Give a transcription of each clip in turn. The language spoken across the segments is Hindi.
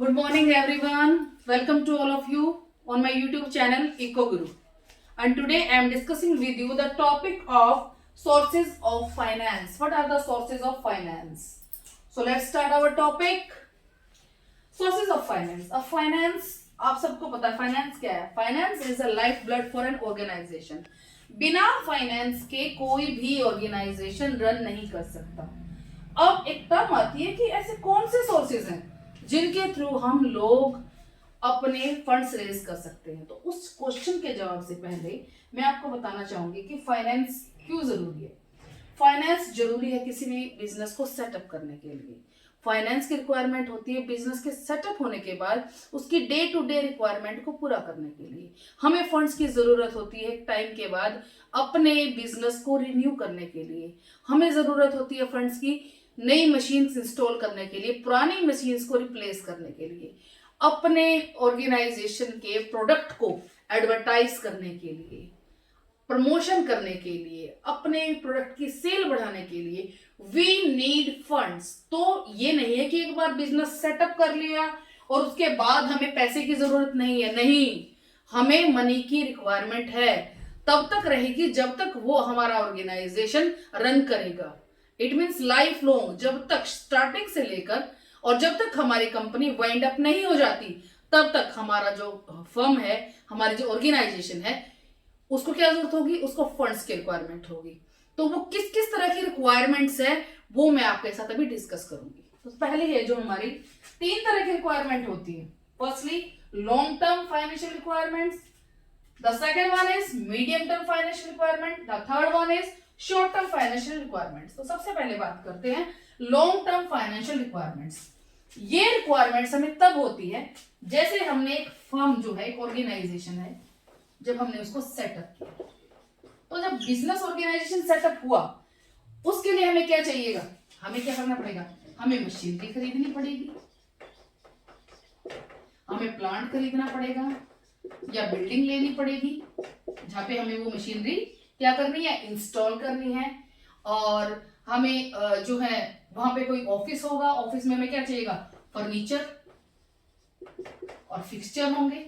Good morning, everyone. Welcome to all of you on my YouTube channel Eco Guru. And today I am discussing with you the topic of sources of finance. What are the sources of finance? So let's start our topic. Sources of finance. अब finance आप सबको पता है फाइनेंस क्या है? Finance is a life blood for an organisation. बिना फाइनेंस के कोई भी ऑर्गेनाइजेशन रन नहीं कर सकता. अब एक टर्म आती है कि ऐसे कौन से सोर्सेज हैं जिनके थ्रू हम लोग अपने फंड्स रेज कर सकते हैं. तो उस क्वेश्चन के जवाब से पहले मैं आपको बताना चाहूंगी कि फाइनेंस क्यों जरूरी है. फाइनेंस जरूरी है किसी भी बिजनेस को सेटअप करने के लिए. फाइनेंस की रिक्वायरमेंट होती है बिजनेस के सेटअप होने के बाद उसकी डे टू डे रिक्वायरमेंट को पूरा करने के लिए. हमें फंड्स की जरूरत होती है टाइम के बाद अपने बिजनेस को रिन्यू करने के लिए. हमें जरूरत होती है फंड्स की नई मशीन्स इंस्टॉल करने के लिए, पुरानी मशीन्स को रिप्लेस करने के लिए, अपने ऑर्गेनाइजेशन के प्रोडक्ट को एडवर्टाइज करने के लिए, प्रमोशन करने के लिए, अपने प्रोडक्ट की सेल बढ़ाने के लिए वी नीड फंड्स. तो ये नहीं है कि एक बार बिजनेस सेटअप कर लिया और उसके बाद हमें पैसे की जरूरत नहीं है. नहीं, हमें मनी की रिक्वायरमेंट है. तब तक रहेगी जब तक वो हमारा ऑर्गेनाइजेशन रन करेगा. इट मीन्स लाइफ लॉन्ग, जब तक स्टार्टिंग से लेकर और जब तक हमारी कंपनी वाइंड अप नहीं हो जाती तब तक हमारा जो फर्म है, हमारी जो ऑर्गेनाइजेशन है, उसको क्या जरूरत होगी? उसको फंड्स की रिक्वायरमेंट होगी. तो वो किस किस तरह की रिक्वायरमेंट्स है वो मैं आपके साथ अभी डिस्कस करूंगी. तो पहली है जो हमारी 3 तरह की रिक्वायरमेंट होती है. Firstly long term financial requirements, the second one is medium term financial requirement, the third one is short term financial requirements. तो सबसे पहले बात करते हैं लॉन्ग टर्म फाइनेंशियल रिक्वायरमेंट्स. ये रिक्वायरमेंट्स हमें तब होती है जैसे हमने एक फर्म जो है, एक ऑर्गेनाइजेशन है, जब हमने उसको सेटअप किया. तो जब बिजनेस ऑर्गेनाइजेशन सेटअप हुआ उसके लिए हमें क्या चाहिएगा? हमें क्या करना पड़ेगा? हमें मशीनरी खरीदनी पड़ेगी, हमें प्लांट खरीदना पड़ेगा या बिल्डिंग लेनी पड़ेगी जहां पे हमें वो मशीनरी क्या करनी है? इंस्टॉल करनी है. और हमें जो है वहां पे कोई ऑफिस होगा, ऑफिस में हमें क्या चाहिएगा? फर्नीचर और फिक्सचर होंगे.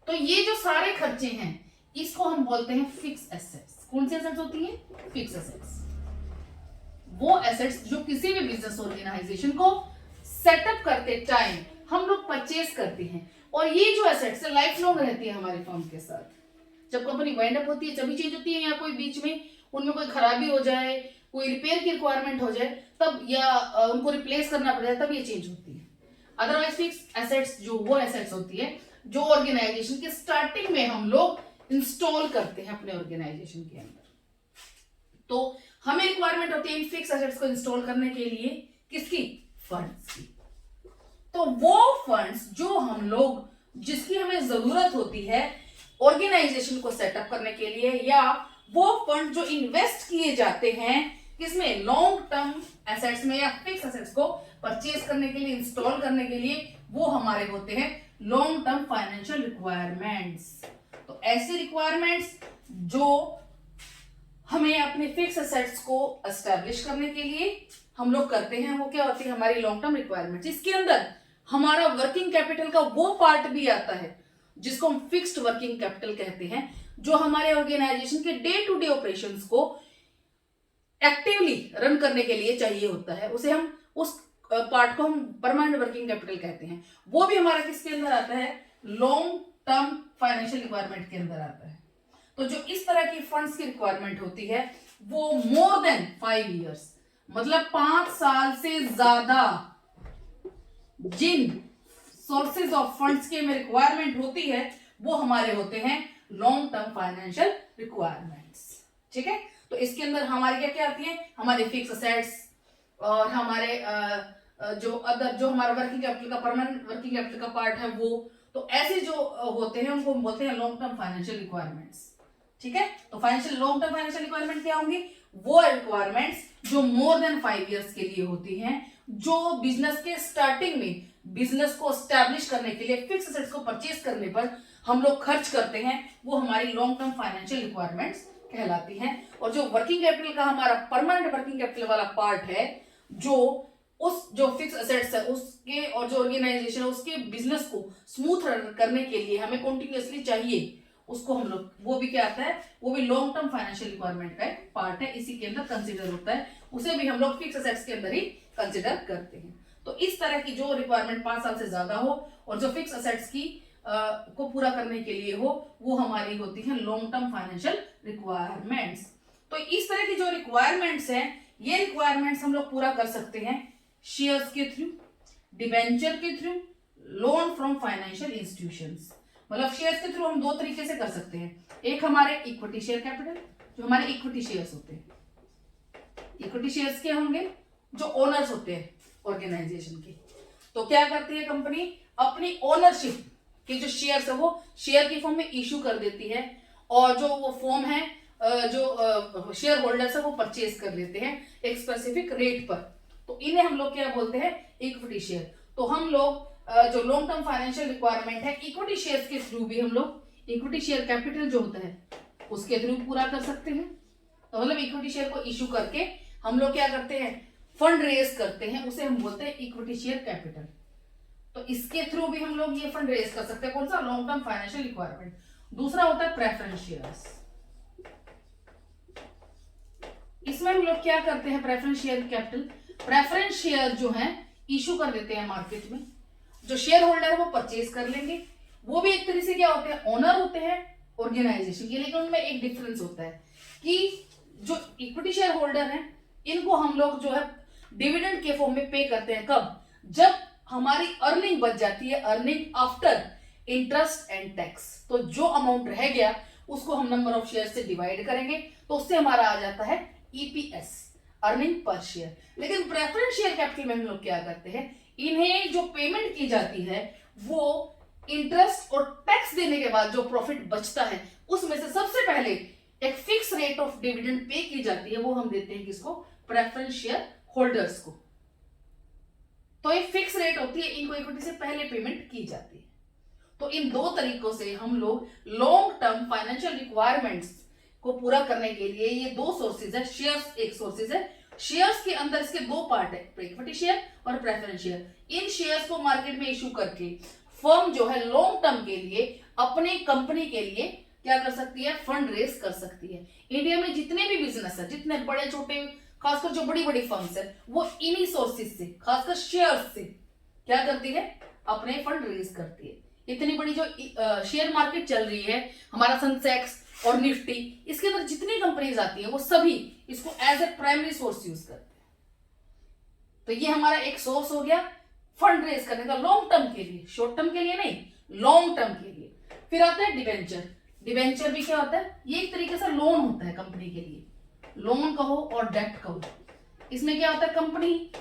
तो ये जो सारे खर्चे हैं इसको हम बोलते हैं फिक्स एसेट्स. कौन सी एसेट्स होती हैं? Fix assets. वो एसेट्स जो किसी भी बिजनेस ऑर्गेनाइजेशन को सेटअप करते टाइम हम लोग परचेज करते हैं. और ये जो एसेट्स है लाइफ लॉन्ग रहती है हमारे फर्म के साथ. जब कंपनी वाइंड अप होती है जब भी चेंज होती है, या कोई बीच में उनमें कोई खराबी हो जाए, कोई रिपेयर की रिक्वायरमेंट हो जाए तब, या उनको रिप्लेस करना पड़ जाए तब ये चेंज होती है. अदरवाइज फिक्स एसेट्स जो वो एसेट्स होती है जो ऑर्गेनाइजेशन के स्टार्टिंग में हम लोग इंस्टॉल करते हैं अपने ऑर्गेनाइजेशन के अंदर. तो हमें रिक्वायरमेंट होती है इन फिक्स एसेट्स को इंस्टॉल करने के लिए. किसकी? फंड्स की. तो वो फंड्स जो हम लोग, जिसकी हमें जरूरत होती है ऑर्गेनाइजेशन को सेटअप करने के लिए, या वो फंड जो इन्वेस्ट किए जाते हैं किसमें? लॉन्ग टर्म एसेट्स में या फिक्स एसेट्स को परचेज करने के लिए, इंस्टॉल करने के लिए, वो हमारे होते हैं लॉन्ग टर्म फाइनेंशियल रिक्वायरमेंट्स. तो ऐसी रिक्वायरमेंट्स जो हमें अपने फिक्स एसेट्स को एस्टेब्लिश करने के लिए हम लोग करते हैं, वो क्या होती है? हमारी लॉन्ग टर्म रिक्वायरमेंट्स. इसके अंदर हमारा वर्किंग कैपिटल का वो पार्ट भी आता है जिसको हम फिक्स्ड वर्किंग कैपिटल कहते हैं, जो हमारे ऑर्गेनाइजेशन के डे टू डे ऑपरेशंस को एक्टिवली रन करने के लिए चाहिए होता है. उसे हम उस पार्ट को हम परमानेंट वर्किंग कैपिटल कहते हैं. वो भी हमारा किसके अंदर आता है? लॉन्ग टर्म फाइनेंशियल रिक्वायरमेंट के अंदर आता है. तो जो इस तरह की फंड्स की रिक्वायरमेंट होती है वो मोर देन 5 इयर्स, मतलब 5 साल से ज्यादा जिन सोर्सेज ऑफ फंड्स की हमें रिक्वायरमेंट होती है वो हमारे होते हैं लॉन्ग टर्म फाइनेंशियल रिक्वायरमेंट्स. ठीक है. तो इसके अंदर हमारी क्या क्या आती है? हमारे फिक्स असेट्स और हमारे जो हमारा वर्किंग कैपिटल का, परमानेंट वर्किंग कैपिटल का पार्ट है वो. तो ऐसे जो होते हैं उनको हम बोलते हैं लॉन्ग टर्म फाइनेंशियल रिक्वायरमेंट्स. ठीक है. तो financial long term financial requirement क्या होंगी? वो रिक्वायरमेंट्स जो मोर देन 5 इयर्स के लिए होती हैं, जो बिजनेस के स्टार्टिंग में बिजनेस को एस्टैब्लिश करने के लिए फिक्स एसेट्स को परचेज करने पर हम लोग खर्च करते हैं, वो हमारी लॉन्ग टर्म फाइनेंशियल रिक्वायरमेंट्स कहलाती हैं. और जो वर्किंग कैपिटल का हमारा परमानेंट वर्किंग कैपिटल वाला पार्ट है, जो उस जो फिक्स एसेट्स है उसके और जो ऑर्गेनाइजेशन है उसके बिजनेस को स्मूथ करने के लिए हमें कॉन्टिन्यूसली चाहिए, उसको हम लोग, वो भी क्या आता है, वो भी लॉन्ग टर्म फाइनेंशियल रिक्वायरमेंट का एक पार्ट है, इसी के अंदर कंसिडर होता है, उसे भी हम लोग फिक्स एसेट्स के अंदर ही कंसिडर करते हैं। तो इस तरह की जो रिक्वायरमेंट 5 साल से ज्यादा हो और जो फिक्स एसेट्स की को पूरा करने के लिए हो, वो हमारी होती है लॉन्ग टर्म फाइनेंशियल रिक्वायरमेंट्स। तो इस तरह की जो रिक्वायरमेंट्स हैं, ये रिक्वायरमेंट्स हम लोग पूरा कर सकते हैं शेयर्स के थ्रू, डिबेंचर के through, loan from financial institutions. मतलब शेयर्स के थ्रू हम दो तरीके से कर सकते हैं, एक हमारे इक्विटी शेयर कैपिटल, जो हमारे इक्विटी शेयर्स होते हैं, इक्विटी शेयर्स के होंगे जो ओनर्स होते हैं ऑर्गेनाइजेशन के। तो क्या करती है कंपनी, अपनी ओनरशिप के जो शेयर्स है वो शेयर की फॉर्म में इशू कर देती है, और जो वो फॉर्म है जो शेयर होल्डर्स है वो परचेज कर लेते हैं एक स्पेसिफिक रेट पर। तो इन्हें हम लोग क्या बोलते हैं, इक्विटी शेयर। तो हम लोग जो लॉन्ग टर्म फाइनेंशियल रिक्वायरमेंट है इक्विटी शेयर्स के थ्रू भी हम लोग इक्विटी शेयर कैपिटल जो होता है उसके थ्रू पूरा कर सकते हैं। तो मतलब इक्विटी शेयर को इशू करके हम लोग क्या करते हैं, फंड रेज करते हैं, उसे हम बोलते हैं इक्विटी शेयर कैपिटल। तो इसके थ्रू भी हम लोग ये फंड रेज कर सकते हैं, कौन सा, लॉन्ग टर्म फाइनेंशियल रिक्वायरमेंट। दूसरा होता है प्रेफरेंस शेयर्स। इसमें हम लोग क्या करते हैं, preference share capital, preference share जो है इशू कर देते हैं मार्केट में, जो शेयर होल्डर है वो परचेज कर लेंगे। वो भी एक तरह से क्या होते हैं, ओनर होते हैं ऑर्गेनाइजेशन के, लेकिन उनमें एक डिफरेंस होता है कि जो इक्विटी शेयर होल्डर है इनको हम लोग जो है डिविडेंड के फॉर्म में पे करते हैं। कब, जब हमारी अर्निंग बच जाती है, earning after interest and tax. तो जो अमाउंट रह गया उसको हम नंबर ऑफ शेयर से डिवाइड करेंगे, तो उससे हमारा आ जाता है ईपीएस, अर्निंग पर शेयर। लेकिन प्रेफरेंस शेयर कैपिटल में हम लोग क्या करते हैं, इन्हें जो पेमेंट की जाती है वो इंटरेस्ट और टैक्स देने के बाद जो प्रॉफिट बचता है उसमें से सबसे पहले एक fix rate of dividend pay की जाती है, वो हम देते हैं किसको, प्रेफरेंस शेयर होल्डर्स को। तो एक फिक्स रेट होती है, इनको इक्विटी से पहले पेमेंट की जाती है। तो इन दो तरीकों से हम लोग लॉन्ग टर्म फाइनेंशियल रिक्वायरमेंट्स को पूरा करने के लिए, ये दो सोर्सेज है, शेयर्स एक सोर्सेज है, शेयर्स के अंदर इसके दो पार्ट है, इक्विटी शेयर और प्रेफरेंस शेयर। इन शेयर्स को मार्केट में इशू करके फर्म जो है लॉन्ग टर्म के लिए अपने कंपनी के लिए क्या कर सकती है, फंड रेज कर सकती है। इंडिया में जितने भी बिजनेस है, जितने बड़े छोटे, खासकर जो बड़ी बड़ी फर्म्स है, वो इन्हीं सोर्सेज से, खासकर शेयर्स से क्या करती है, अपने फंड रेज करती है। इतनी बड़ी जो शेयर मार्केट चल रही है, हमारा सेंसेक्स और निफ्टी, इसके अंदर जितनी कंपनीज आती है वो सभी इसको as a primary source use करते हैं। तो ये हमारा एक सोर्स हो गया फंड रेज करने का लॉन्ग टर्म के लिए, शॉर्ट टर्म के लिए नहीं, लॉन्ग टर्म के लिए। फिर आता है डिबेंचर। डिबेंचर भी क्या होता है, ये एक तरीके से लोन होता है कंपनी के लिए, लोन कहो और डेट कहो। इसमें क्या होता है, कंपनी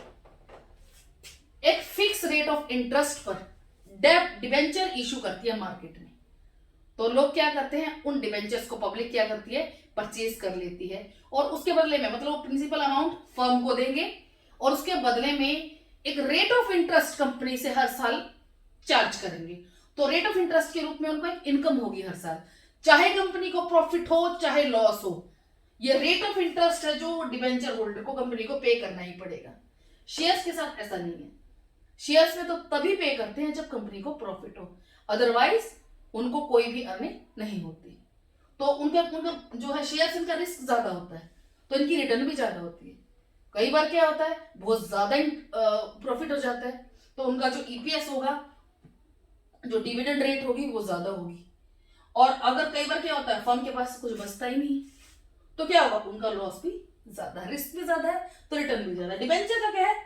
एक फिक्स रेट ऑफ इंटरेस्ट पर डेट डिबेंचर इशू करती है मार्केट में। तो लोग क्या करते हैं, उन डिबेंचर्स को पब्लिक क्या करती है, परचेज कर लेती है, और उसके बदले में मतलब प्रिंसिपल अमाउंट फर्म को देंगे और उसके बदले में एक रेट ऑफ इंटरेस्ट कंपनी से हर साल चार्ज करेंगे। तो रेट ऑफ इंटरेस्ट के रूप में उनको एक इनकम होगी हर साल, चाहे कंपनी को प्रॉफिट हो चाहे लॉस हो। ये रेट ऑफ इंटरेस्ट है जो डिबेंचर होल्डर को, कंपनी को पे करना ही पड़ेगा। शेयर्स के साथ ऐसा नहीं है, शेयर्स में तो तभी पे करते हैं जब कंपनी को प्रॉफिट हो, अदरवाइज उनको कोई भी अर्निंग नहीं होती। तो उनका जो है शेयर्स, इनका रिस्क ज्यादा होता है तो इनकी रिटर्न भी ज्यादा होती है। कई बार क्या होता है, बहुत ज्यादा प्रॉफिट हो जाता है तो उनका जो ईपीएस होगा, जो डिविडेंड रेट होगी वो ज्यादा होगी। और अगर कई बार क्या होता है, फर्म के पास कुछ बचता ही नहीं तो क्या होगा, उनका लॉस भी ज्यादा है, रिस्क भी ज्यादा है तो रिटर्न भी ज्यादा है। डिबेंचर का क्या है,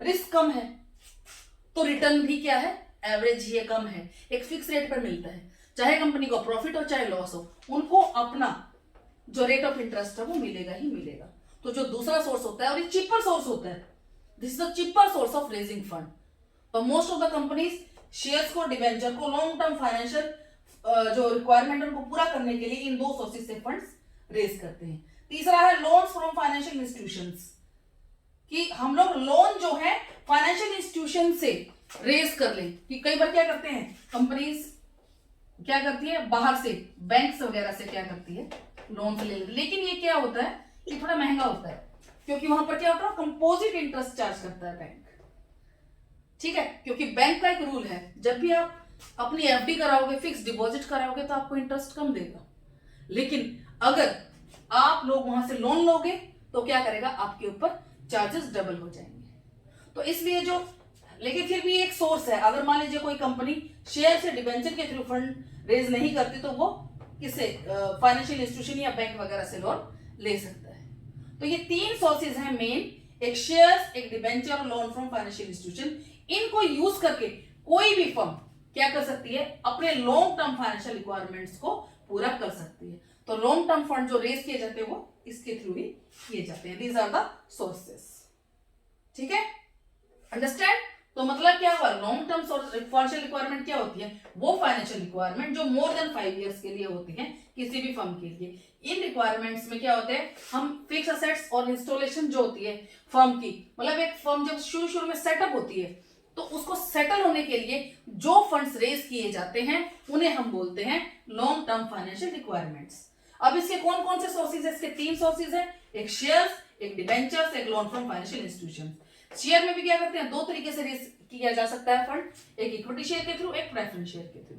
रिस्क कम है तो रिटर्न भी क्या है, एवरेज ये कम है, एक फिक्स रेट पर मिलता है, चाहे कंपनी को प्रॉफिट हो चाहे लॉस हो, उनको अपना जो रेट ऑफ इंटरेस्ट है वो मिलेगा ही मिलेगा। तो जो दूसरा सोर्स होता है, और ये चीपर सोर्स होता है, this is the cheaper source of raising fund. तो most of the companies shares को, डिबेंचर को, लॉन्ग टर्म फाइनेंशियल जो रिक्वायरमेंट है उनको पूरा करने के लिए इन दो सोर्सेज से फंड्स रेज करते हैं। तीसरा है लोन्स फ्रॉम फाइनेंशियल इंस्टीट्यूशंस, कि हम लोग लोन जो है फाइनेंशियल इंस्टीट्यूशन से रेज कर लें। कि कई बार क्या करते हैं कंपनीज, क्या करती है, बाहर से बैंक्स वगैरह से क्या करती है, लोन ले लेती, लेकिन ये क्या होता है, ये थोड़ा महंगा होता है, क्योंकि वहां पर क्या होता है, कंपोजिट इंटरेस्ट चार्ज करता है बैंक। ठीक है, क्योंकि बैंक का एक रूल है, जब भी आप अपनी एफडी कराओगे, फिक्स डिपॉजिट कराओगे, तो आपको इंटरेस्ट कम देगा। लेकिन अगर आप लोग वहां से लोन लोगे तो क्या करेगा, आपके ऊपर चार्जेस डबल हो जाएंगे। तो इसलिए जो, लेकिन फिर भी एक सोर्स है, अगर मान लीजिए कोई कंपनी शेयर से डिबेंचर के थ्रू फंड रेज नहीं करती तो वो किसे, फाइनेंशियल इंस्टीट्यूशन या बैंक वगैरह से लोन ले सकता है। तो ये 3 सोर्सेज हैं मेन, एक शेयर्स, एक डिबेंचर और लोन फ्रॉम फाइनेंशियल इंस्टीट्यूशन। इनको यूज करके कोई भी फर्म क्या कर सकती है, अपने लॉन्ग टर्म फाइनेंशियल रिक्वायरमेंट्स को पूरा कर सकती है। तो लॉन्ग टर्म फंड जो रेज किए जाते हैं वो इसके थ्रू ही किए जाते हैं। These are the sources. ठीक है, अंडरस्टैंड। तो मतलब क्या हुआ, लॉन्ग टर्म फाइनेंशियल रिक्वायरमेंट क्या होती है, वो फाइनेंशियल रिक्वायरमेंट जो मोर देन 5 इयर्स के लिए होती है किसी भी फर्म के लिए। इन रिक्वायरमेंट्स में क्या होते हैं, हम फिक्स असेट्स और इंस्टॉलेशन जो होती है फर्म की, मतलब एक फर्म जब शुरू में सेटअप होती है तो उसको सेटल होने के लिए जो फंड्स रेज किए जाते हैं उन्हें हम बोलते हैं लॉन्ग टर्म फाइनेंशियल रिक्वायरमेंट्स। अब इसके कौन कौन से सोर्सेज है, इसके 3 सोर्सेज है, एक शेयर्स, एक डिबेंचर्स, एक loan from financial institution. Share में भी क्या करते हैं, 2 तरीके से रेज किया जा सकता है फंड, एक इक्विटी शेयर के थ्रू, एक प्रेफरेंस शेयर के थ्रू।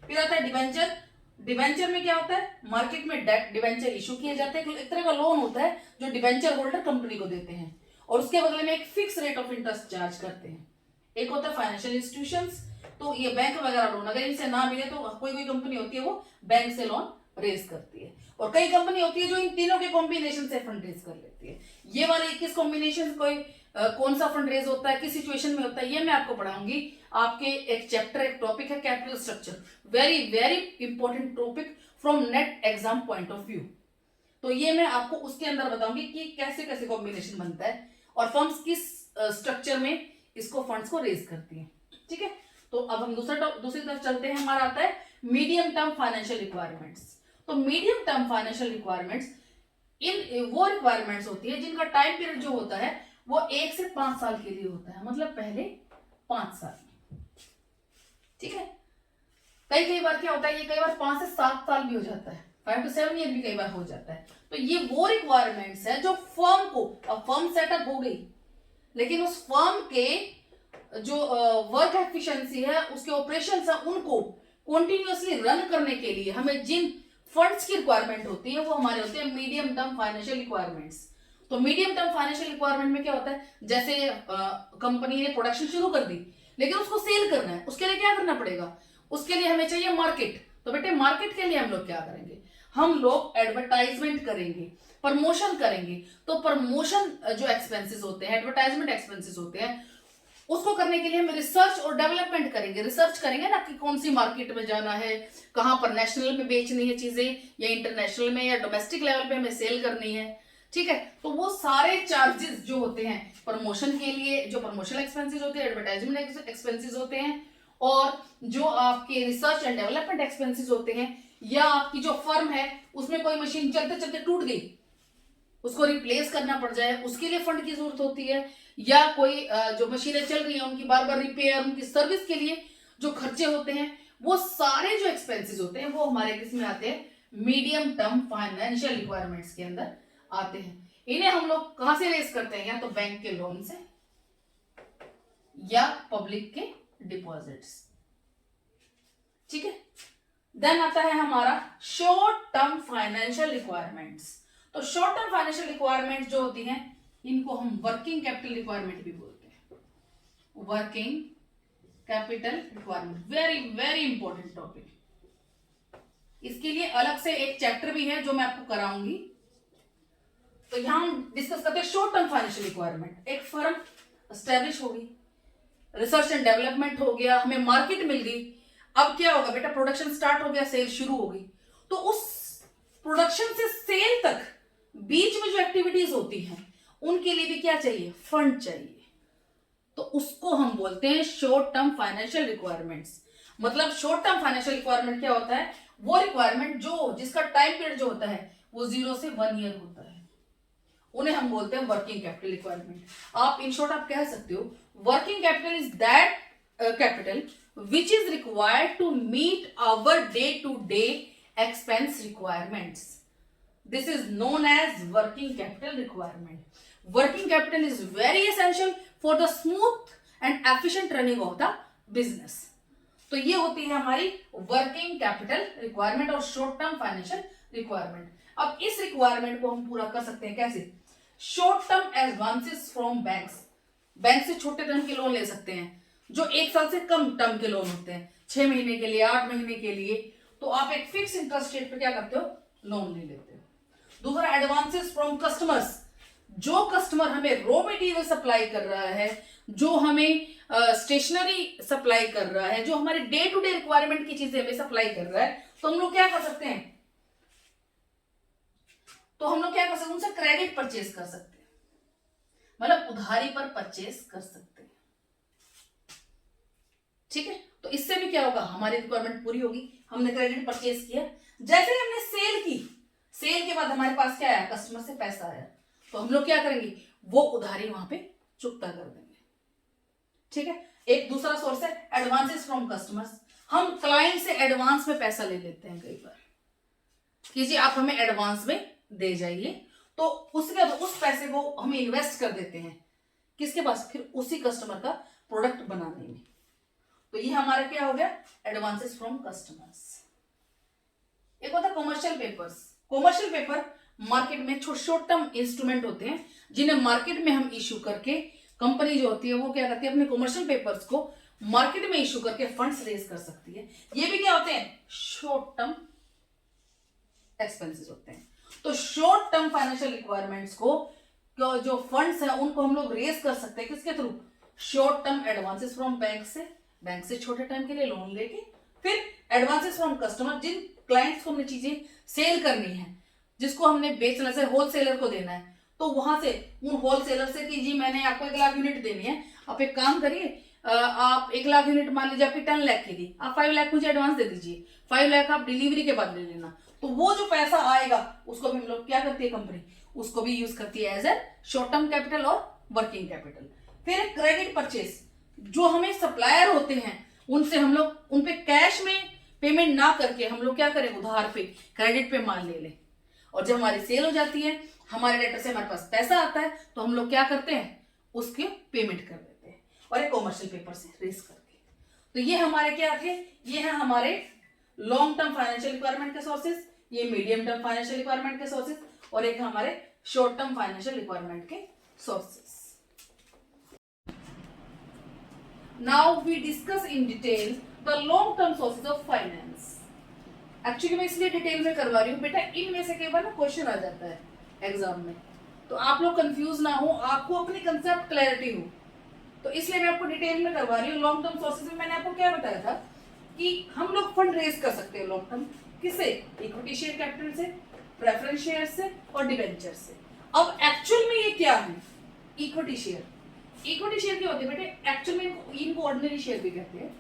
फिर आता है डिबेंचर। डिबेंचर में क्या होता है, मार्केट में डेट डिबेंचर इशू किए जाते हैं, एक तरह का लोन होता है जो डिबेंचर होल्डर कंपनी को देते हैं और उसके बदले में एक fix rate of interest charge करते हैं। एक होता है फाइनेंशियल इंस्टीट्यूशंस, तो ये बैंक वगैरह लोन अगर इनसे ना मिले तो कोई कंपनी होती है वो बैंक से लोन रेज करती है, और कई कंपनी होती है जो इन तीनों के कॉम्बिनेशन से फंड रेज कर लेती है। ये वाले 21 कॉम्बिनेशन कौन सा फंड रेज होता है, किस सिचुएशन में होता है, ये मैं आपको पढ़ाऊंगी। आपके एक चैप्टर, एक टॉपिक है capital structure, very very important topic from net exam point of view. तो ये मैं आपको उसके अंदर बताऊंगी कि कैसे कैसे कॉम्बिनेशन बनता है और फर्म्स किस स्ट्रक्चर में इसको फंड्स को रेज करती हैं। ठीक है, तो अब हम दूसरी तरफ चलते हैं। हमारा आता है मीडियम टर्म फाइनेंशियल रिक्वायरमेंट्स। तो मीडियम टर्म फाइनेंशियल रिक्वायरमेंट्स वो रिक्वायरमेंट्स होती है जिनका टाइम पीरियड जो होता है वो 1 से 5 साल के लिए होता है, मतलब पहले 5 साल। ठीक है, कई बार क्या होता है, ये कई बार 5 से 7 साल भी हो जाता है, 5 to 7 ईयर भी कई बार हो जाता है। तो ये वो रिक्वायरमेंट्स है जो फर्म को, अब फर्म सेटअप हो गई लेकिन उस फर्म के जो वर्क एफिशिएंसी है, उसके ऑपरेशंस है, उनको कंटिन्यूअसली रन करने के लिए हमें जिन फंड्स की रिक्वायरमेंट होती है वो हमारे होते हैं मीडियम टर्म फाइनेंशियल रिक्वायरमेंट्स। तो मीडियम टर्म फाइनेंशियल रिक्वायरमेंट में क्या होता है, जैसे कंपनी ने प्रोडक्शन शुरू कर दी लेकिन उसको सेल करना है, उसके लिए क्या करना पड़ेगा, उसके लिए हमें चाहिए मार्केट। तो बेटे मार्केट के लिए हम लोग क्या करेंगे, हम लोग एडवर्टाइजमेंट करेंगे, प्रमोशन करेंगे। तो प्रमोशन जो एक्सपेंसेस होते हैं, एडवर्टाइजमेंट एक्सपेंसेस होते हैं, उसको करने के लिए हम रिसर्च और डेवलपमेंट करेंगे। रिसर्च करेंगे ना कि कौन सी मार्केट में जाना है, कहां पर नेशनल में बेचनी है चीजें या इंटरनेशनल में या डोमेस्टिक लेवल पे हमें सेल करनी है। ठीक है, तो वो सारे चार्जेस जो होते हैं प्रमोशन के लिए, जो प्रमोशनल एक्सपेंसेस होते हैं, एडवर्टाइजमेंट एक्सपेंसेस होते हैं, और जो आपके रिसर्च एंड डेवलपमेंट एक्सपेंसेस होते हैं, या आपकी जो फर्म है उसमें कोई मशीन चलते चलते टूट गई, उसको रिप्लेस करना पड़ जाए, उसके लिए फंड की जरूरत होती है, या कोई जो मशीनें चल रही हैं उनकी बार बार रिपेयर, उनकी सर्विस के लिए जो खर्चे होते हैं, वो सारे जो एक्सपेंसेस होते हैं वो हमारे किसमें आते हैं, मीडियम टर्म फाइनेंशियल रिक्वायरमेंट्स के अंदर आते हैं। इन्हें हम लोग कहां से रेज करते हैं, या तो बैंक के लोन से या पब्लिक के डिपॉजिट्स। ठीक है, देन आता है हमारा शॉर्ट टर्म फाइनेंशियल रिक्वायरमेंट्स। तो शॉर्ट टर्म फाइनेंशियल रिक्वायरमेंट जो होती हैं इनको हम वर्किंग कैपिटल रिक्वायरमेंट भी बोलते हैं। Working capital requirement, very very important topic. इसके लिए अलग से एक चैप्टर भी है जो मैं आपको कराऊंगी। तो यहां हम डिस्कस करते हैं शॉर्ट टर्म फाइनेंशियल रिक्वायरमेंट। एक फर्म एस्टेब्लिश होगी, रिसर्च एंड डेवलपमेंट हो गया, हमें मार्केट मिल गई, अब क्या होगा बेटा, प्रोडक्शन स्टार्ट हो गया, सेल शुरू हो गई। तो उस प्रोडक्शन से सेल तक बीच में जो एक्टिविटीज होती हैं उनके लिए भी क्या चाहिए, फंड चाहिए। तो उसको हम बोलते हैं शॉर्ट टर्म फाइनेंशियल रिक्वायरमेंट्स। मतलब शॉर्ट टर्म फाइनेंशियल रिक्वायरमेंट क्या होता है, वो रिक्वायरमेंट जो जिसका टाइम पीरियड जो होता है वो 0 से 1 ईयर होता है, उन्हें हम बोलते हैं वर्किंग कैपिटल रिक्वायरमेंट। आप इन शॉर्ट आप कह सकते हो working capital is that capital which is required to meet our day-to-day expense requirements. This is known as working capital requirement. Working capital is very essential for the smooth and efficient running of the business. तो ये होती है हमारी वर्किंग कैपिटल रिक्वायरमेंट और शॉर्ट टर्म फाइनेंशियल रिक्वायरमेंट। अब इस रिक्वायरमेंट को हम पूरा कर सकते हैं कैसे? Short term advances from banks, bank से छोटे टर्म के लोन ले सकते हैं जो 1 साल से कम टर्म के लोन होते हैं, 6 महीने के लिए, 8 महीने के लिए। तो आप एक फिक्स इंटरेस्ट रेट पे क्या करते हो? लोन ले लेते हो। दूसरा एडवांसेस फ्रॉम कस्टमर्स, जो कस्टमर हमें रॉ मटेरियल सप्लाई कर रहा है, जो हमें स्टेशनरी सप्लाई कर रहा है, जो हमारे डे टू डे रिक्वायरमेंट की चीजें हमें सप्लाई कर रहा है, तो हम लोग क्या कर सकते हैं? उनसे क्रेडिट परचेज कर सकते हैं, मतलब उधारी पर परचेज कर सकते हैं। ठीक है, तो इससे भी क्या होगा? हमारी रिक्वायरमेंट पूरी होगी, हमने क्रेडिट परचेज किया। जैसे ही हमने सेल की, सेल के बाद हमारे पास क्या आया? कस्टमर से पैसा आया, तो हम लोग क्या करेंगे? वो उधारी वहां पे चुकता कर देंगे। ठीक है, एक दूसरा सोर्स है एडवांसेस फ्रॉम कस्टमर्स। हम क्लाइंट से एडवांस में पैसा ले लेते हैं कई बार कि जी आप हमें एडवांस में दे जाइए, तो उसके बाद उस पैसे को हम इन्वेस्ट कर देते हैं किसके पास? फिर उसी कस्टमर का प्रोडक्ट बनाने में। तो ये हमारा क्या हो गया? Advances from customers. एक होता है commercial papers. Commercial paper market में शॉर्ट टर्म इंस्ट्रूमेंट होते हैं जिन्हें मार्केट में हम इश्यू करके, कंपनी जो होती है वो क्या करती है? अपने कमर्शियल पेपर्स को मार्केट में इश्यू करके फंड्स रेज कर सकती है। ये भी क्या होते हैं? शॉर्ट टर्म एक्सपेंसेस होते हैं। तो शॉर्ट टर्म फाइनेंशियल रिक्वायरमेंट्स को, जो फंड्स है उनको हम लोग रेज कर सकते हैं किसके through? Short term advances from bank से छोटे टाइम के लिए लोन लेके, फिर एडवांसेस फ्रॉम कस्टमर, जिन क्लाइंट्स को हमने चीजें सेल करनी है, जिसको हमने बेचना है, होलसेलर को देना है, तो वहां से उन होलसेलर से कि जी मैंने आपको 1 लाख यूनिट देनी है, आप एक काम करिए, आप 1 लाख यूनिट मान लीजिए आपकी 10 लाख की थी, आप 5 लाख मुझे एडवांस दे दीजिए, 5 लाख आप डिलीवरी के बाद ले लेना। तो वो जो पैसा आएगा उसको भी हम लोग क्या करती है कंपनी? उसको भी यूज करती है as a short term capital और वर्किंग कैपिटल। फिर क्रेडिट परचेज, जो हमें सप्लायर होते हैं उनसे हम लोग उनपे कैश में पेमेंट ना करके हम लोग क्या करें? उधार पे, क्रेडिट पे माल ले लें, और जब हमारी सेल हो जाती है, हमारे डेटर से हमारे पास पैसा आता है, तो हम लोग क्या करते हैं? उसके पेमेंट कर देते हैं, और एक कॉमर्शियल पेपर से रेस करके। तो ये हमारे क्या थे? ये है हमारे लॉन्ग टर्म फाइनेंशियल रिक्वायरमेंट के सोर्सेज, ये मीडियम टर्म फाइनेंशियल रिक्वायरमेंट के सोर्सेज, और एक हमारे शॉर्ट टर्म फाइनेंशियल रिक्वायरमेंट के sources. Now we discuss in detail the long term sources of finance. Actually मैं इसलिए डिटेल में करवा रही हूँ बेटा, इनमें से कई बार ना क्वेश्चन आ जाता है एग्जाम में, तो आप लोग कंफ्यूज ना हो, आपको अपनी कंसेप्ट क्लैरिटी हो, तो इसलिए मैं आपको डिटेल में करवा रही हूँ। लॉन्ग टर्म सोर्सेज में मैंने आपको क्या बताया था कि हम लोग फंड रेज कर सकते हैं लॉन्ग टर्म, किससे? इक्विटी शेयर कैपिटल से, प्रेफरेंस शेयर से और डिबेंचर से। अब एक्चुअल में ये क्या है? Equity share. इक्विटी शेयर क्या होते हैं बेटे? एक्चुअल में इनको ऑर्डिनरी शेयर भी कहते हैं।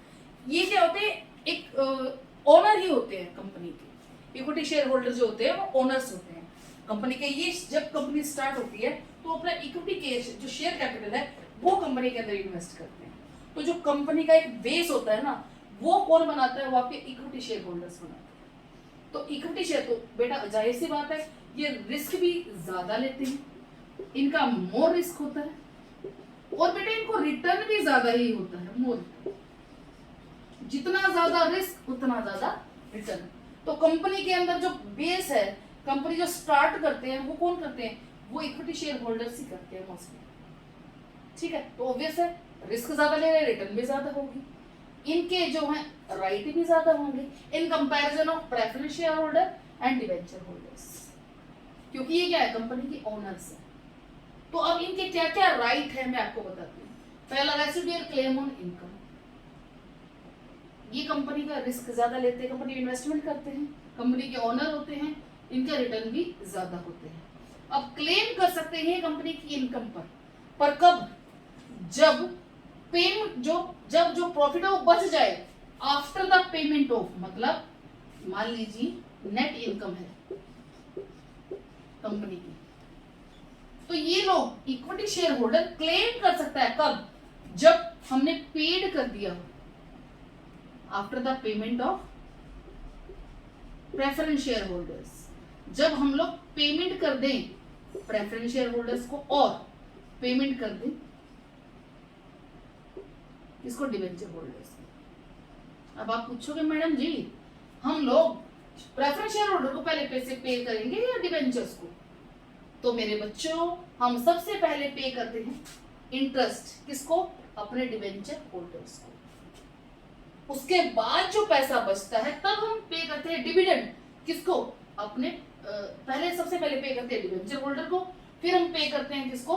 ये क्या होते हैं? एक ओनर ही होते हैं कंपनी के। इक्विटी शेयर होल्डर जो होते हैं वो ओनर्स होते हैं कंपनी के। ये जब कंपनी स्टार्ट होती है तो अपना इक्विटी के जो शेयर कैपिटल है वो कंपनी के अंदर इन्वेस्ट करते हैं। तो जो कंपनी का एक बेस होता है ना, वो कौन बनाता है? वो आपके इक्विटी शेयर होल्डर्स बनाते हैं। तो इक्विटी शेयर तो बेटा जाहिर सी बात है, ये रिस्क भी ज्यादा लेते हैं, इनका मोर रिस्क होता है, और बेटा इनको रिटर्न भी ज्यादा ही होता है, मोर। जितना ज्यादा रिस्क उतना ज्यादा रिटर्न। तो कंपनी के अंदर जो बेस है, कंपनी जो स्टार्ट करते हैं वो कौन करते हैं? वो इक्विटी शेयर होल्डर्स ही करते हैं मोस्टली। ठीक है, तो ऑब्वियस है रिस्क ज्यादा ले रहे, रिटर्न भी ज्यादा होगी, इनके जो है राइट भी ज्यादा होंगे in comparison of preference share holder and debenture holders, क्योंकि ये क्या है? कंपनी की ओनर्स है। तो अब इनके क्या क्या राइट है मैं आपको बताती हूँ। पहला, रेसिडुअल क्लेम ऑन इनकम। ये कंपनी का रिस्क ज्यादा लेते हैं, कंपनी इन्वेस्टमेंट करते हैं, कंपनी के ओनर होते हैं, इनका रिटर्न भी ज्यादा होते हैं। अब क्लेम कर सकते हैं कंपनी की इनकम पर कब? जब पेमेंट जब जो प्रॉफिट है वो बच जाए आफ्टर द पेमेंट ऑफ, मतलब मान लीजिए नेट इनकम है कंपनी की, तो ये लोग इक्विटी शेयर होल्डर क्लेम कर सकता है कब? जब हमने पेड कर दिया हो, after the payment of preference share holders. जब हम लोग पेमेंट कर दें प्रेफरेंस शेयर होल्डर्स को और पेमेंट कर दें किसको, डिबेंचर होल्डर्स। अब आप पूछोगे मैडम जी हम लोग प्रेफरेंस शेयर होल्डर को पहले पैसे पे करेंगे या डिबेंचर्स को? तो मेरे बच्चों हम सबसे पहले पे करते हैं इंटरेस्ट, किसको, अपने डिबेंचर होल्डर्स को। उसके बाद जो पैसा बचता है तब हम पे करते हैं डिविडेंड, किसको, अपने पहले सबसे पहले पे करते हैं डिबेंचर होल्डर को, फिर हम पे करते हैं किसको,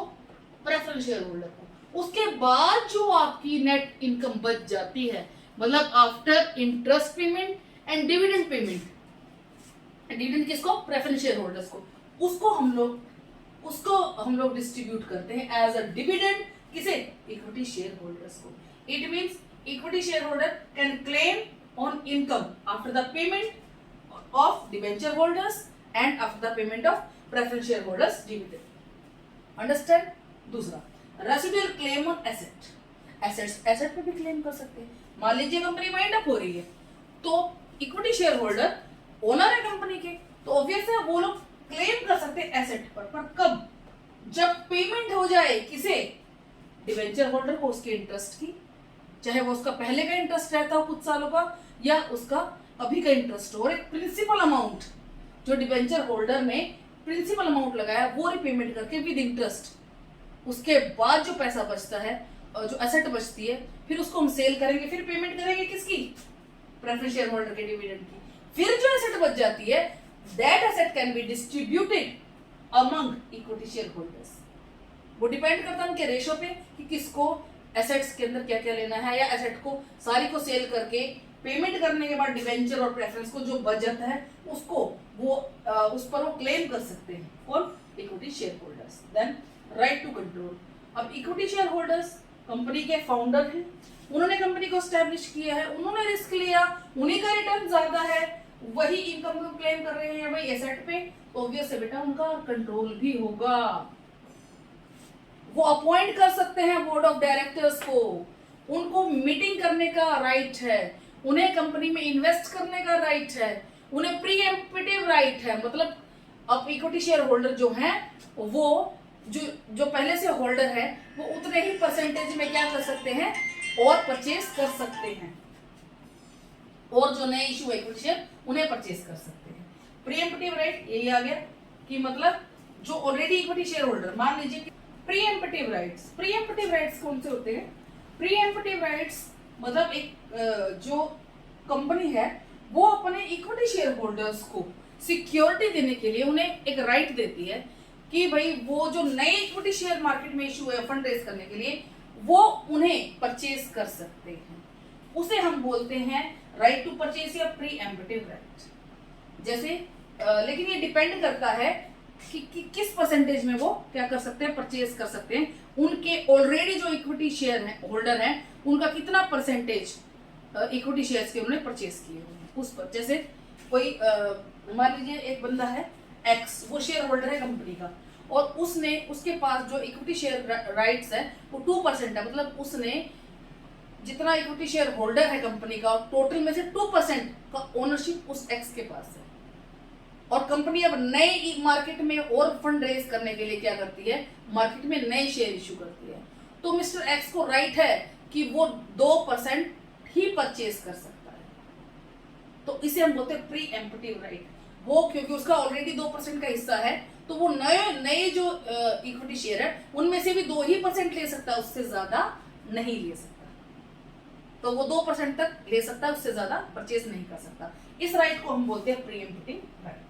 प्रेफरेंस शेयर होल्डर को। उसके बाद जो आपकी नेट इनकम बच जाती है, मतलब after interest payment and dividend payment, dividend किसको, प्रेफरेंस शेयर होल्डर्स को, उसको हम लोग डिस्ट्रीब्यूट करते हैं एज अ डिविडेंड, किसे, इक्विटी शेयर होल्डर्स को। It means equity share holder can claim on income after the payment of debenture holders and after the payment of preference share holders dividend. Understand. दूसरा, residual claim on assets, asset पे भी क्लेम कर सकते हैं। मान लीजिए कंपनी वाइंड अप हो रही है तो इक्विटी शेयर होल्डर ओनर है कंपनी के, तो ऑब्वियस है वो लोग क्लेम कर सकते हैं एसेट पर कब, जब पेमेंट हो जाए किसे, डिवेंचर होल्डर को उसके इंटरेस्ट की, चाहे वो उसका पहले का इंटरेस्ट रहता हो कुछ सालों का या उसका अभी का इंटरेस्ट हो, और एक प्रिंसिपल अमाउंट जो डिवेंचर होल्डर ने प्रिंसिपल अमाउंट लगाया वो रिपेमेंट करके विद इंटरेस्ट, उसके बाद जो पैसा बचता है, जो एसेट बचती है, फिर उसको हम सेल करेंगे, फिर पेमेंट करेंगे किसकी, प्रेफरेंस शेयर होल्डर के डिविडेंड की। फिर जो एसेट बच जाती है that asset can be distributed among equity share holders. वो डिपेंड करता है उनके रेशो पे कि किसको एसेट्स के अंदर क्या क्या लेना है, या एसेट को सारी को सेल करके पेमेंट करने के बाद डिवेंचर और प्रेफरेंस को जो बच जाता है उसको वो उस पर वो क्लेम कर सकते हैं, कौन, equity share holders. Then right to control. अब इक्विटी शेयर होल्डर्स कंपनी के फाउंडर हैं, उन्होंने कंपनी को एस्टैब्लिश किया है, उन्होंने रिस्क लिया, उन्हीं का रिटर्न ज्यादा है, वही इनकम को क्लेम कर रहे हैं वही एसेट पे, तो ऑब्वियस है बेटा उनका कंट्रोल भी होगा। वो अपॉइंट कर सकते हैं बोर्ड ऑफ डायरेक्टर्स को, उनको मीटिंग करने का राइट है, उन्हें कंपनी में इन्वेस्ट करने का राइट है, उन्हें प्रीएम्प्टिव राइट है। मतलब अब इक्विटी शेयर होल्डर जो हैं वो जो पहले से होल्डर है वो उतने ही परसेंटेज में क्या कर सकते हैं और परचेज कर सकते हैं, और जो नए इशू इक्विटी शेयर उन्हें परचेज कर सकते हैं। प्रीएम्प्टिव राइट यही आ गया कि मतलब जो ऑलरेडी इक्विटी शेयर होल्डर, मान लीजिए प्रीएम्प्टिव राइट्स कौन से होते हैं, प्रीएम्प्टिव राइट्स मतलब एक जो कंपनी है वो अपने इक्विटी शेयर होल्डर्स को सिक्योरिटी देने के लिए उन्हें एक राइट देती है कि भाई वो जो नए इक्विटी शेयर मार्केट में इशू है फंड रेज करने के लिए वो उन्हें परचेज कर सकते हैं, उसे हम बोलते हैं राइट टू परचेज या प्रीएम्प्टिव राइट। जैसे लेकिन ये डिपेंड करता है कि किस परसेंटेज में वो क्या कर सकते हैं, परचेज कर सकते हैं, उनके ऑलरेडी जो इक्विटी शेयर है होल्डर है उनका कितना परसेंटेज इक्विटी शेयर्स के उन्होंने परचेज किए हुए उस पर। जैसे कोई मान लीजिए एक बंदा है एक्स, वो शेयर होल्डर है कंपनी का, और उसके पास जो इक्विटी शेयर राइट्स है वो 2% है, मतलब उसने जितना इक्विटी शेयर होल्डर है कंपनी का टोटल में से 2% का ओनरशिप उस एक्स के पास है, और कंपनी अब नए मार्केट में और फंड रेज करने के लिए क्या करती है, मार्केट में नए शेयर इशू करती है, तो मिस्टर एक्स को राइट है कि वो 2% ही परचेज कर सकता है, तो इसे हम बोलते हैं प्री एम्प्टिव राइट। वो क्योंकि उसका ऑलरेडी 2% का हिस्सा है तो वो नए जो इक्विटी शेयर है उनमें से भी 2% ले सकता है, उससे ज्यादा नहीं ले सकता, तो वो 2% तक ले सकता है, उससे ज्यादा परचेज नहीं कर सकता। इस राइट को हम बोलते हैं pre emptive right.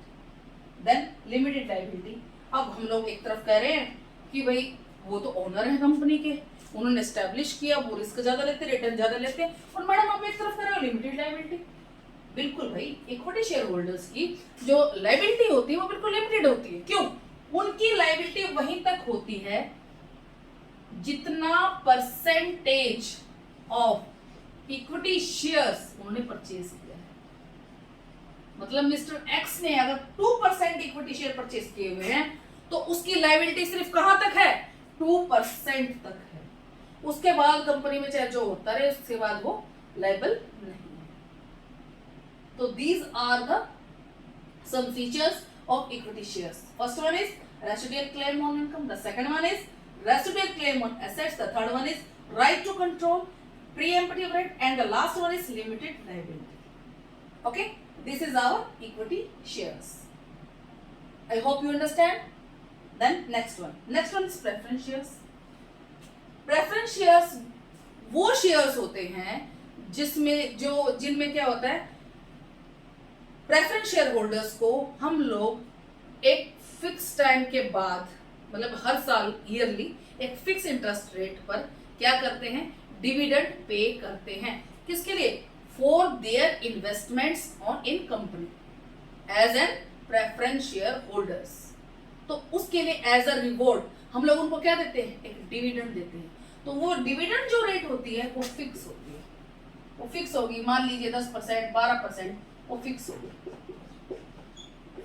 Then limited liability. अब हम लोग एक तरफ कह रहे हैं कि भाई वो तो ओनर है कंपनी के, उन्होंने एस्टैब्लिश किया, वो रिस्क ज्यादा लेते, रिटर्न ज्यादा लेते, और मैडम आप एक तरफ कह रहे हो लिमिटेड लायबिलिटी। बिल्कुल भाई, इक्विटी शेयर होल्डर्स की जो लायबिलिटी होती है वो बिल्कुल लिमिटेड होती है। क्यों? उनकी लायबिलिटी वहीं तक होती है जितना परसेंटेज ऑफ इक्विटी शेयर्स उन्होंने परचेज किया है। मतलब मिस्टर एक्स ने अगर 2% इक्विटी शेयर परचेज किए हुए हैं तो उसकी लायबिलिटी सिर्फ कहां तक है, 2% तक है, उसके बाद कंपनी में चाहे जो होता रहे उसके बाद वो लायबल नहीं है। तो these are the some features of equity shares. First one is residual claim on income. The second one is residual claim on assets. The third one is right to control. preemptive right, and the last one is limited liability. Okay, this is our equity shares. I hope you understand. Then next one is preference shares. Preference shares वो शेयर्स होते हैं जिनमें क्या होता है, प्रेफरेंस शेयर होल्डर्स को हम लोग एक फिक्स टाइम के बाद, मतलब हर साल ईयरली एक फिक्स इंटरेस्ट रेट पर क्या करते हैं, डिविडेंड पे करते हैं. किसके लिए? For their investments on in company as an preference share holders. तो उसके लिए एज अ रिवॉर्ड हम लोग उनको क्या देते हैं, एक डिविडेंड देते हैं. तो वो डिविडेंड जो रेट होती है वो फिक्स होती है, वो फिक्स होगी. मान लीजिए 10%, 12%, वो फिक्स होगी,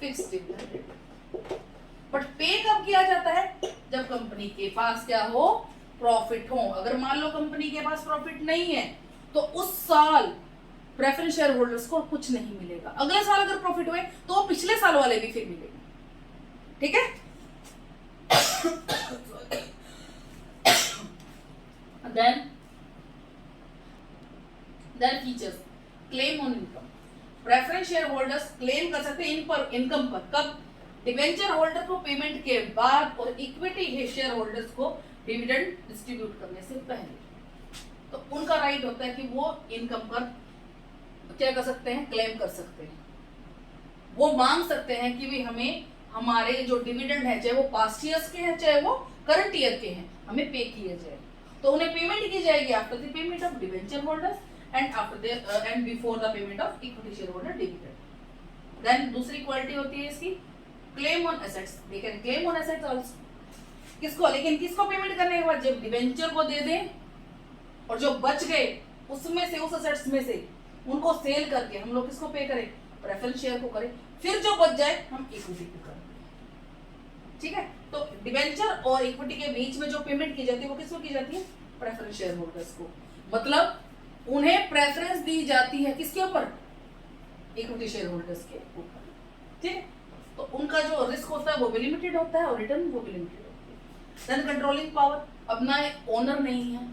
फिक्स डिविडेंड रेट. बट पे कब किया जाता है? जब कंपनी के पास क्या हो, प्रॉफिट हो. अगर मान लो कंपनी के पास प्रॉफिट नहीं है तो उस साल प्रेफरेंस शेयर होल्डर्स को कुछ नहीं मिलेगा. अगले साल अगर प्रॉफिट हुए तो पिछले साल वाले भी फिर मिलेंगे. ठीक है. then features. Claim on income. Preference share holders claim कर सकते हैं इनकम पर. कब? डिवेंचर होल्डर को पेमेंट के बाद और इक्विटी शेयर होल्डर्स को डिविडेंड डिस्ट्रीब्यूट करने से पहले. तो उनका राइट होता है कि वो इनकम पर क्या कर सकते हैं, क्लेम कर सकते हैं. वो मांग सकते हैं कि भी हमें हमारे जो डिविडेंड है, चाहे वो पास्ट ईयर्स के हैं चाहे वो करंट ईयर के हैं, हमें पे किए जाए. तो उन्हें पेमेंट की जाएगी after the payment of debenture holders and after and before the payment of equity share holder dividend. Then दूसरी क्वालिटी होती है इसकी claim on assets. They can claim on assets also. किसको? लेकिन किसको पेमेंट करने के बाद? जब डिवेंचर को दे दें और जो बच गए उसमें से, उस एसेट्स में से उनको सेल करके हम लोग किसको पे करें? प्रेफरेंस शेयर को करें. फिर जो बच जाए हम इक्विटी को करें. ठीक है. तो डिवेंचर और इक्विटी के बीच में जो पेमेंट की जाती है वो किसको की जाती है? प्रेफरेंस शेयर होल्डर्स को. मतलब उन्हें प्रेफरेंस दी जाती है किसके ऊपर? इक्विटी शेयर होल्डर्स के ऊपर. ठीक है. तो उनका जो रिस्क होता है वो भी लिमिटेड होता है और रिटर्न वो भी लिमिटेड होती है. Then controlling power. अब ना ओनर नहीं है,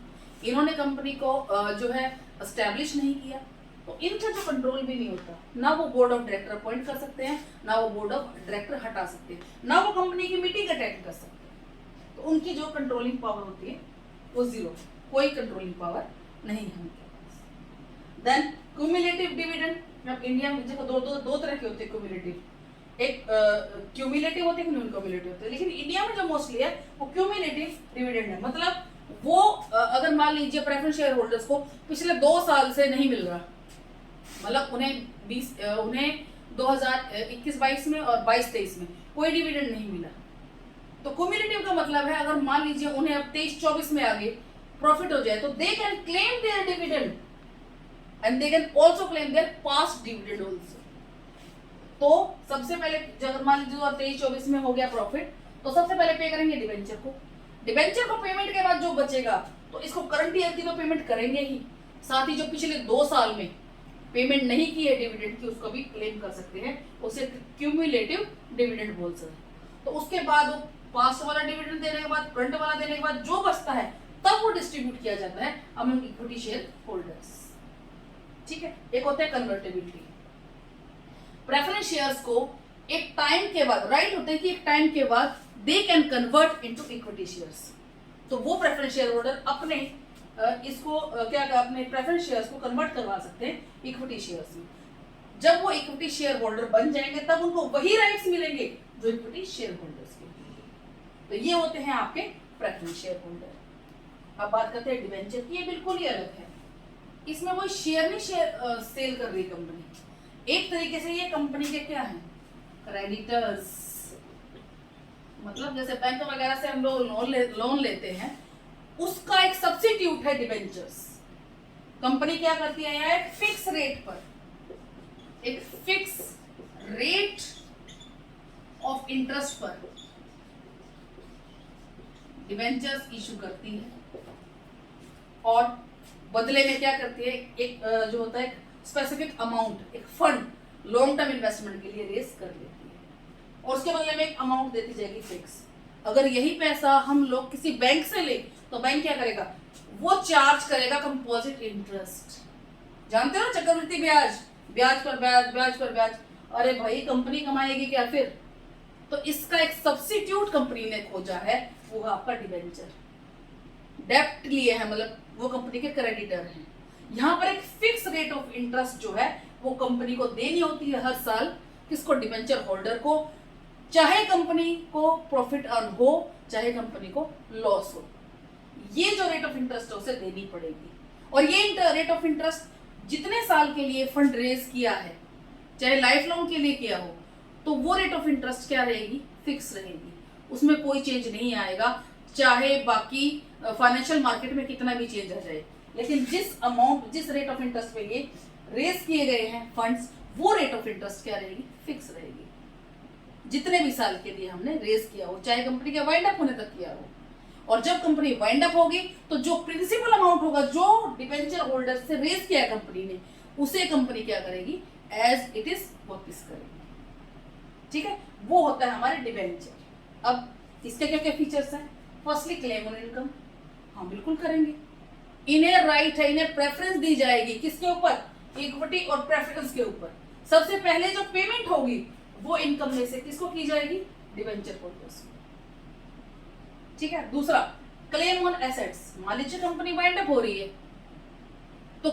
इन्होंने कंपनी को जो है एस्टैब्लिश नहीं किया, तो इनका जो कंट्रोल भी नहीं होता. ना वो बोर्ड ऑफ डायरेक्टर अपॉइंट कर सकते हैं, ना वो बोर्ड ऑफ डायरेक्टर हटा सकते हैं, ना वो कंपनी की मीटिंग अटेंड कर सकते हैं. तो उनकी जो कंट्रोलिंग पावर होती है वो जीरो. कोई कंट्रोलिंग पावर नहीं है उनके पास. Then cumulative dividend. अब इंडिया में देखो दो तरह के होते हैं क्यूमुलेटिव. एक क्यूमुलेटिव होते हैं, नॉन क्यूमुलेटिव होते हैं. लेकिन इंडिया में जो मोस्टली है वो क्यूमुलेटिव डिविडेंड है. मतलब वो अगर मान लीजिए प्रेफरेंस शेयर होल्डर्स को पिछले 2 साल से नहीं मिल रहा, मतलब उन्हें 2021-22 में और 22-23 में कोई डिविडेंड नहीं मिला, तो क्यूमुलेटिव का मतलब है अगर मान लीजिए उन्हें अब 23-24 में आगे प्रॉफिट हो जाए तो they can claim their dividend and they can also claim their past dividend also. तो सबसे पहले अगर मान लीजिए 23-24 में हो गया प्रॉफिट, तो सबसे पहले पे करेंगे डिवेंचर को. डिवेंचर को पेमेंट के बाद जो बचेगा तो इसको करंट ईयर की तो पेमेंट करेंगे ही, साथ ही जो पिछले 2 साल में पेमेंट नहीं की है डिविडेंड की उसको भी क्लेम कर सकते हैं. उसे क्यूमुलेटिव डिविडेंड बोल सकते हैं. तो उसके बाद वो पास्ट वाला डिविडेंड देने के बाद, करंट वाला देने के बाद जो बचता है तब वो डिस्ट्रीब्यूट किया जाता है अमंग इक्विटी शेयर होल्डर्स. ठीक है. एक होता है कन्वर्टेबिलिटी. प्रेफरेंस शेयर्स को एक टाइम के बाद राइट होता है कि एक टाइम के बाद they can convert into equity shares. तो वो प्रेफरेंस शेयर होल्डर अपने इसको अपने प्रेफरेंस शेयर्स को कन्वर्ट करवा सकते हैं इक्विटी शेयर्स में. जब वो इक्विटी शेयर होल्डर बन जाएंगे तब उनको वही राइट्स मिलेंगे जो इक्विटी शेयर होल्डर्स के. तो ये होते हैं आपके प्रेफरेंस शेयर होल्डर. अब बात करते हैं डिवेंचर की. ये बिल्कुल ही अलग है. इसमें वो शेयर नहीं सेल कर रही कंपनी. एक तरीके से ये कंपनी के क्या है, क्रेडिटर्स. मतलब जैसे बैंक वगैरह से हम लोग लोन लेते हैं, उसका एक सब्स्टिट्यूट है डिवेंचर्स. कंपनी क्या करती है, यहाँ एक फिक्स रेट ऑफ इंटरेस्ट पर डिवेंचर्स इशू करती है और बदले में क्या करती है, एक जो होता है स्पेसिफिक अमाउंट, एक फंड लॉन्ग टर्म इन्वेस्टमेंट के लिए रेस कर लेती है और उसके बदले में एक अमाउंट देती जाएगी फिक्स. अगर यही पैसा हम लोग किसी बैंक से ले तो बैंक क्या करेगा, वो चार्ज करेगा कंपोजिट इंटरेस्ट। जानते हो ना, चक्रवृद्धि ब्याज, ब्याज पर ब्याज, ब्याज पर ब्याज। अरे भाई कंपनी कमाएगी क्या फिर? तो इसका एक सब्स्टिट्यूट कंपनी ने खोजा है, वो है आपका डिबेंचर। डेप्ट लिए हैं, मतलब वो कंपनी के क्रेडिटर हैं। यहाँ पर एक फिक्स रेट ऑफ इंटरेस्ट जो है वो कंपनी को देनी होती है हर साल। किसको? डिबेंचर होल्डर को, चाहे कंपनी को प्रॉफिट अर्न हो चाहे कंपनी को लॉस हो। ये जो रेट ऑफ इंटरेस्ट है उसे देनी पड़ेगी। और ये रेट ऑफ इंटरेस्ट जितने साल के लिए फंड रेज किया है, चाहे लाइफ लॉन्ग के लिए किया हो, तो वो रेट ऑफ इंटरेस्ट क्या रहेगी? फिक्स रहेगी, उसमें कोई चेंज नहीं आएगा, चाहे बाकी फाइनेंशियल मार्केट में कितना भी चेंज आ जाए। लेकिन जिस अमाउंट, जिस रेट ऑफ इंटरेस्ट पे ये रेज किए गए हैं फंड्स, वो रेट ऑफ इंटरेस्ट क्या रहेगी? फिक्स रहेगी, जितने भी साल के लिए हमने रेज किया हो, चाहे कंपनी के वाइंड अप होने तक किया हो। और जब कंपनी वाइंड अप होगी तो जो प्रिंसिपल अमाउंट होगा जो डिबेंचर होल्डर से रेज किया कंपनी ने, उसे कंपनी क्या करेगी? एज इट इज वापस करेगी। ठीक है, वो होता है हमारे डिबेंचर। अब इसके क्या क्या फीचर्स हैं? फर्स्टली क्लेम ऑन इनकम, हाँ बिल्कुल करेंगे। इन्हें राइट है, इन्हें प्रेफरेंस दी जाएगी। किसके ऊपर? इक्विटी और प्रेफरेंस के ऊपर। सबसे पहले जो पेमेंट होगी वो इनकम में से किसको की जाएगी? डिबेंचर होल्डर्स को। ठीक है। दूसरा, क्लेम ऑन एसेट्स। मान लीजिए कंपनी वाइंड अप हो रही है, तो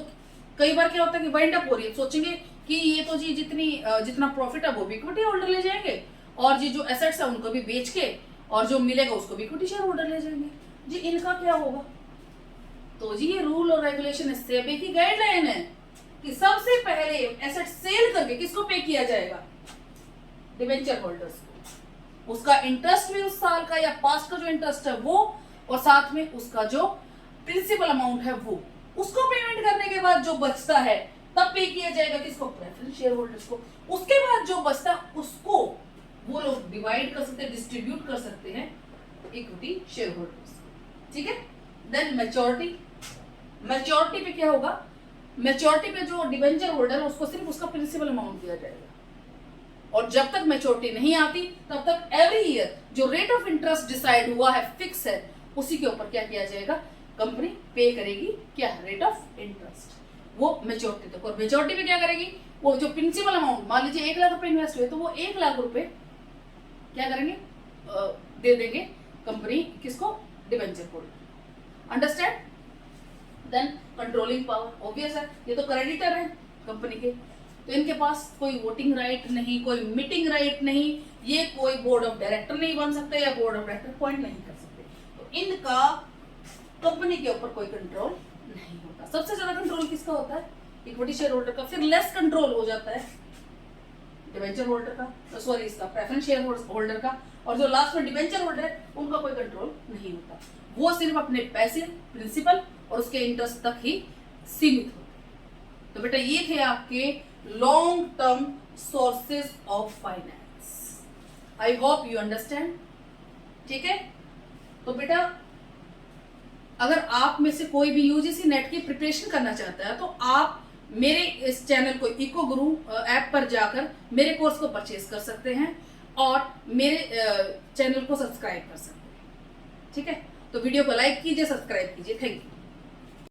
कई बार क्या होता है कि वाइंड अप हो रही है, सोचेंगे कि ये तो जी जितना प्रॉफिट है वो भी इक्विटी होल्डर ले जाएंगे, और जी जो एसेट्स है उनको भी बेच के और जो मिलेगा उसको भी इक्विटी शेयर होल्डर ले जाएंगे। जी इनका क्या होगा? तो जी ये रूल और रेगुलेशन है, सेबी की गाइडलाइन है कि सबसे पहले एसेट सेल करके किसको पे किया जाएगा? डिबेंचर होल्डर्स को। उसका इंटरेस्ट भी उस साल का या पास्ट का जो इंटरेस्ट है वो, और साथ में उसका जो प्रिंसिपल अमाउंट है वो, उसको पेमेंट करने के बाद जो बचता है तब पे किया जाएगा किसको? प्रेफरेंस शेयर होल्डर्स को। उसके बाद जो बचता उसको वो लोग डिवाइड कर सकते हैं, डिस्ट्रीब्यूट कर सकते हैं इक्विटी शेयर होल्डर्स। ठीक है। Then maturity. मैच्योरिटी पे क्या होगा? मैच्योरिटी पे जो डिबेंचर होल्डर है उसको सिर्फ उसका प्रिंसिपल अमाउंट दिया जाएगा, और जब तक मैच्योरिटी नहीं आती तब तक एवरी ईयर जो रेट ऑफ इंटरेस्ट डिसाइड हुआ है, फिक्स है, उसी के ऊपर क्या किया जाएगा? कंपनी पे करेगी क्या? रेट ऑफ इंटरेस्ट, वो मैच्योरिटी तक। और मैच्योरिटी पे क्या करेगी? वो जो प्रिंसिपल अमाउंट, मान लीजिए 1 लाख रुपए इन्वेस्ट हुए, तो वो 1 लाख रुपए क्या करेंगे? दे देंगे कंपनी किसको? Debenture holder. Understand? Then controlling power, obvious है, ये तो क्रेडिटर है कंपनी के, तो इनके पास कोई वोटिंग राइट नहीं, कोई मीटिंग राइट नहीं, ये कोई बोर्ड ऑफ डायरेक्टर नहीं बन सकते या बोर्ड ऑफ डायरेक्टर अपॉइंट नहीं कर सकते। तो इनका कंपनी के ऊपर कोई कंट्रोल नहीं होता। सबसे ज्यादा कंट्रोल किसका होता है? इक्विटी शेयर होल्डर का। फिर लेस कंट्रोल हो जाता है डिबेंचर होल्डर का, सॉरी इसका प्रेफरेंस शेयर होल्डर का, और जो लास्ट में डिबेंचर होल्डर है उनका कोई कंट्रोल नहीं होता। वो सिर्फ अपने पैसे, प्रिंसिपल और उसके इंटरेस्ट तक ही सीमित होते हैं। तो बेटा ये थे आपके long term sources of finance. I hope you understand. ठीक है। तो बेटा अगर आप में से कोई भी यूजीसी नेट की प्रिपरेशन करना चाहता है तो आप मेरे इस चैनल को इको गुरु ऐप पर जाकर मेरे कोर्स को परचेज कर सकते हैं और मेरे चैनल को सब्सक्राइब कर सकते हैं। ठीक है। तो वीडियो को लाइक कीजिए, सब्सक्राइब कीजिए। Thank you.